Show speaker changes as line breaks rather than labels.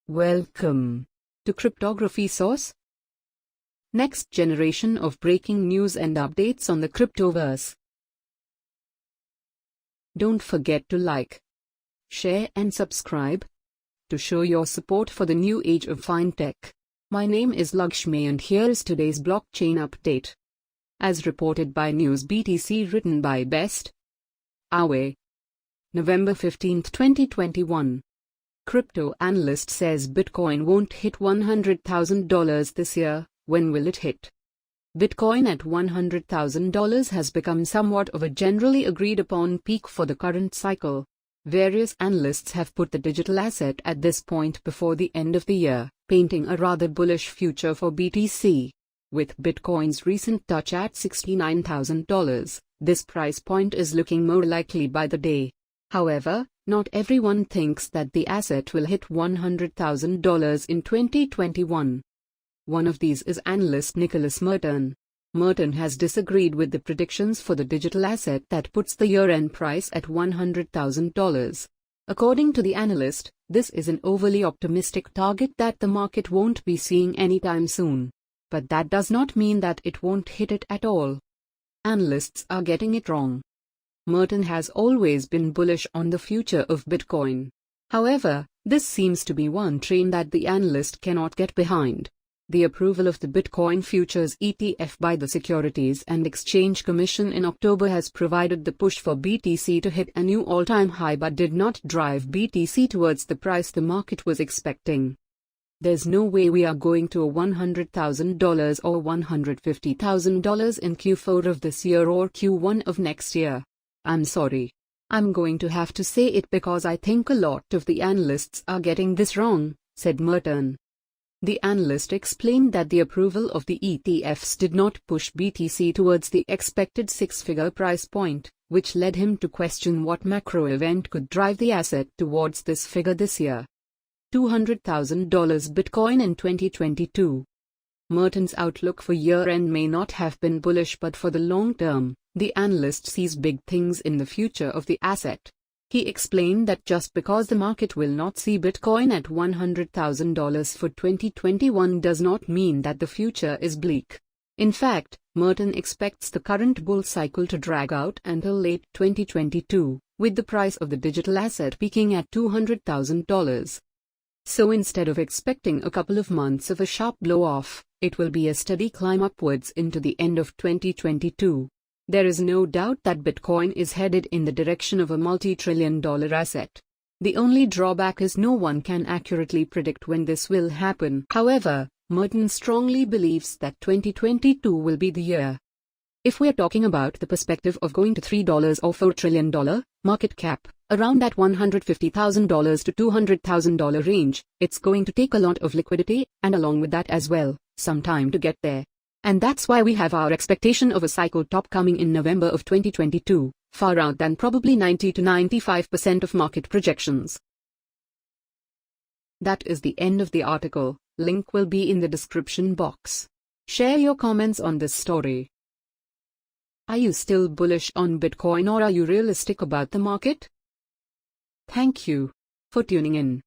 Welcome to Cryptography Source. Next generation of breaking news and updates on the cryptoverse. Don't forget to like, share and subscribe to show your support for the new age of fintech. My name is Lakshmi and here is today's blockchain update. As reported by News BTC, written by Best Away, November 15, 2021. Crypto Analyst says Bitcoin won't hit $100,000 this year. When will it hit? Bitcoin at $100,000 has become somewhat of a generally agreed upon peak for the current cycle. Various analysts have put the digital asset at this point before the end of the year, painting a rather bullish future for BTC. With Bitcoin's recent touch at $69,000, this price point is looking more likely by the day. However, not everyone thinks that the asset will hit $100,000 in 2021. One of these is analyst Nicholas Merton. Merton has disagreed with the predictions for the digital asset that puts the year-end price at $100,000. According to the analyst, this is an overly optimistic target that the market won't be seeing anytime soon. But that does not mean that it won't hit it at all. Analysts are getting it wrong. Merton has always been bullish on the future of Bitcoin. However, this seems to be one train that the analyst cannot get behind. The approval of the Bitcoin Futures ETF by the Securities and Exchange Commission in October has provided the push for BTC to hit a new all-time high but did not drive BTC towards the price the market was expecting. There's no way we are going to a $100,000 or $150,000 in Q4 of this year or Q1 of next year. I'm sorry. I'm going to have to say it because I think a lot of the analysts are getting this wrong, said Merton. The analyst explained that the approval of the ETFs did not push BTC towards the expected six-figure price point, which led him to question what macro event could drive the asset towards this figure this year. $200,000 Bitcoin in 2022. Merton's outlook for year-end may not have been bullish, but for the long term, the analyst sees big things in the future of the asset. He explained that just because the market will not see Bitcoin at $100,000 for 2021 does not mean that the future is bleak. In fact, Merton expects the current bull cycle to drag out until late 2022, with the price of the digital asset peaking at $200,000. So instead of expecting a couple of months of a sharp blow-off, it will be a steady climb upwards into the end of 2022. There is no doubt that Bitcoin is headed in the direction of a multi-trillion-dollar asset. The only drawback is no one can accurately predict when this will happen. However, Merton strongly believes that 2022 will be the year. If we're talking about the perspective of going to $3 or $4 trillion market cap, around that $150,000 to $200,000 range, it's going to take a lot of liquidity, and along with that as well, some time to get there. And that's why we have our expectation of a cycle top coming in November of 2022, far out than probably 90 to 95% of market projections. That is the end of the article. Link will be in the description box. Share your comments on this story. Are you still bullish on Bitcoin or are you realistic about the market? Thank you for tuning in.